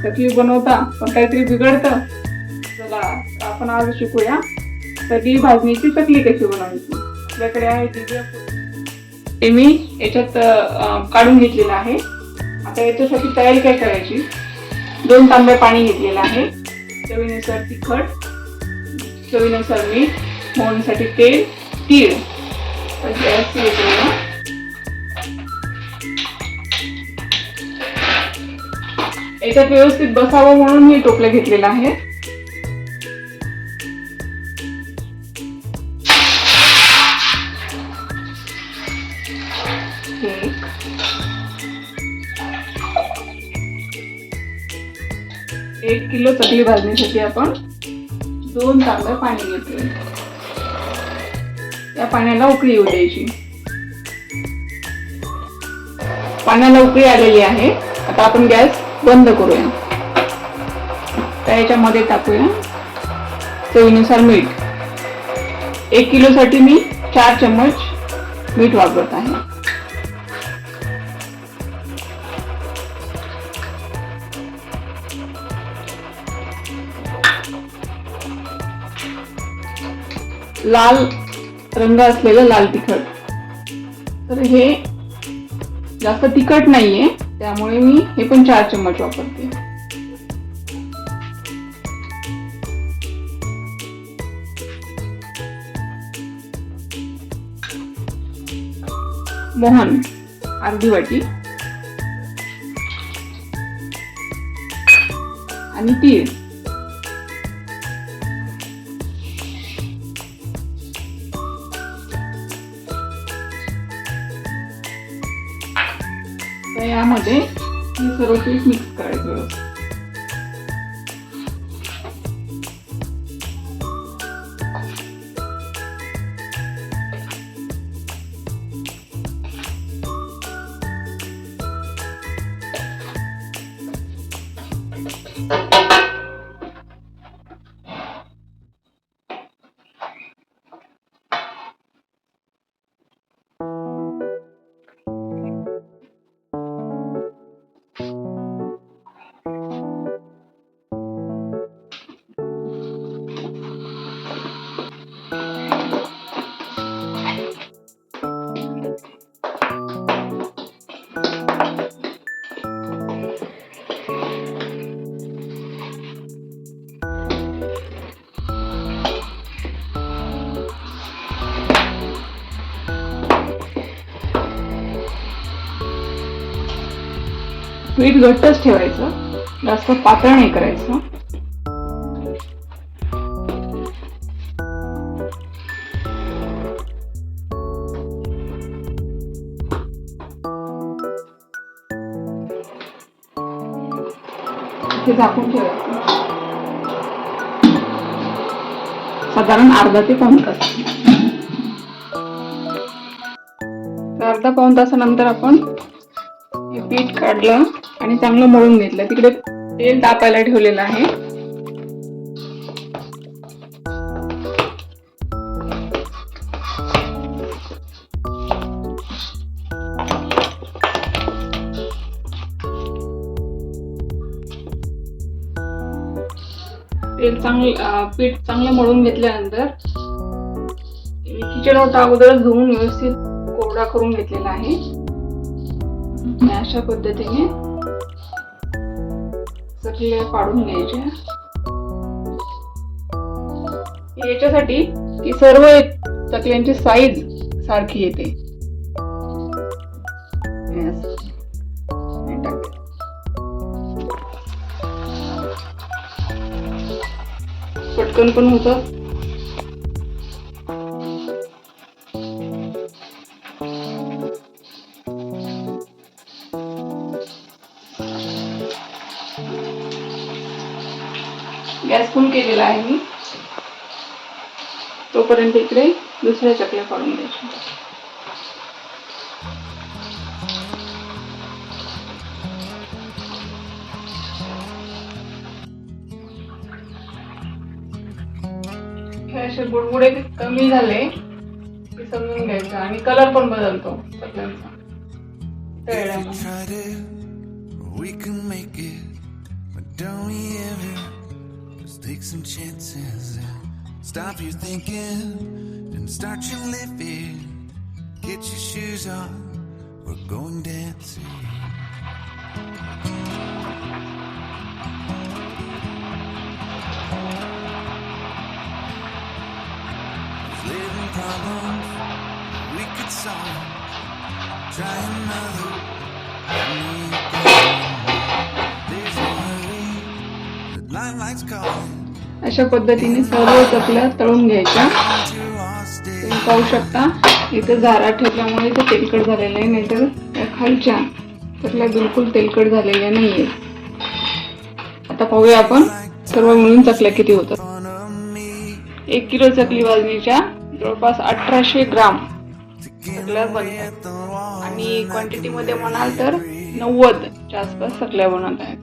चकली बनवता पण काहीतरी बिघडतं. चला आपण आज शिकूया सगळी भाजणीची चकली कशी बनवायची. आपल्याकडे आहे दिव्या ते मी याच्यात काढून घेतलेलं आहे. आता याच्यासाठी तयारी काय करायची, 2 तांबे पाणी घेतलेलं आहे, चवीनुसार तिखट, चवीनुसार मीठ, मोहनसाठी तेल, तीळ. गॅस याच्यात व्यवस्थित बसावं म्हणून मी टोपलं घेतलेलं आहे. एक किलो चकली भाजण्यासाठी आपण 2 तांबे पाणी घेतोय. या पाण्याला उकळी येऊ द्यायची. पाण्याला उकळी आलेली आहे. आता आपण गॅस बंद करूया. तर याच्यामध्ये टाकूया चवीनुसार मीठ. 1 किलो साठी मी 4 चम्मच मीठ वापरत आहे. लाल रंग असलेलं लाल तिखट. तर हे जास्त तिखट नाहीये त्यामुळे मी हे पण 4 चम्मच वापरते. मोहन अर्धी वाटी आणि तीळ. तर यामध्ये हे सर्व पीठ मिक्स करायचं. पीठ घट्टच ठेवायचं, जास्त पातळ नाही करायचं. हे झाकून ठेवायचं साधारण अर्धा ते पाऊण तास. अर्धा पाऊण तासानंतर आपण हे पीठ काढलं आणि चांगलं मळून घेतलं. तिकडे तेल तापायला ठेवलेलं आहे. पीठ चांगलं मळून घेतल्यानंतर किचन ओटा अगोदरच धुवून व्यवस्थित कोरडा करून घेतलेला आहे. अशा पद्धतीने चकल्या पाडून घ्यायच्या. याच्यासाठी की सर्व चकल्यांची साईज सारखी येते. पटकन पण होतं. गॅस फुल केलेला आहे मी. तोपर्यंत इकडे दुसऱ्या चकल्या पाडून घ्यायच्या. असे बुडबुडे कमी झाले की समजून घ्यायचं. आणि कलर पण बदलतो चकल्यांचा. Don't we ever just take some chances and stop your thinking and start your living? Get your shoes on, we're going dancing. Living problems we could solve. Try another. There's no hurry. The limelights calling. अशा पद्धतीने सर्व चकल्या तळून घ्यायच्या. To our state. तुम्ही पाहू शकता इथे झारा ठेवल्यामुळे ते तेलकट झालेलं आहे, नाहीतर त्या खालच्या चकल्या बिलकुल तेलकट झालेल्या नाहीये. आता पाहूया आपण सर्व मिळून चकल्या किती होतात. 1 किलो चकली भाजणीच्या जवळपास 1800 ग्राम चकल्या बनतात आणि क्वांटिटी मध्ये म्हणाल तर 90च्या आसपास चकल्या बनवत आहेत.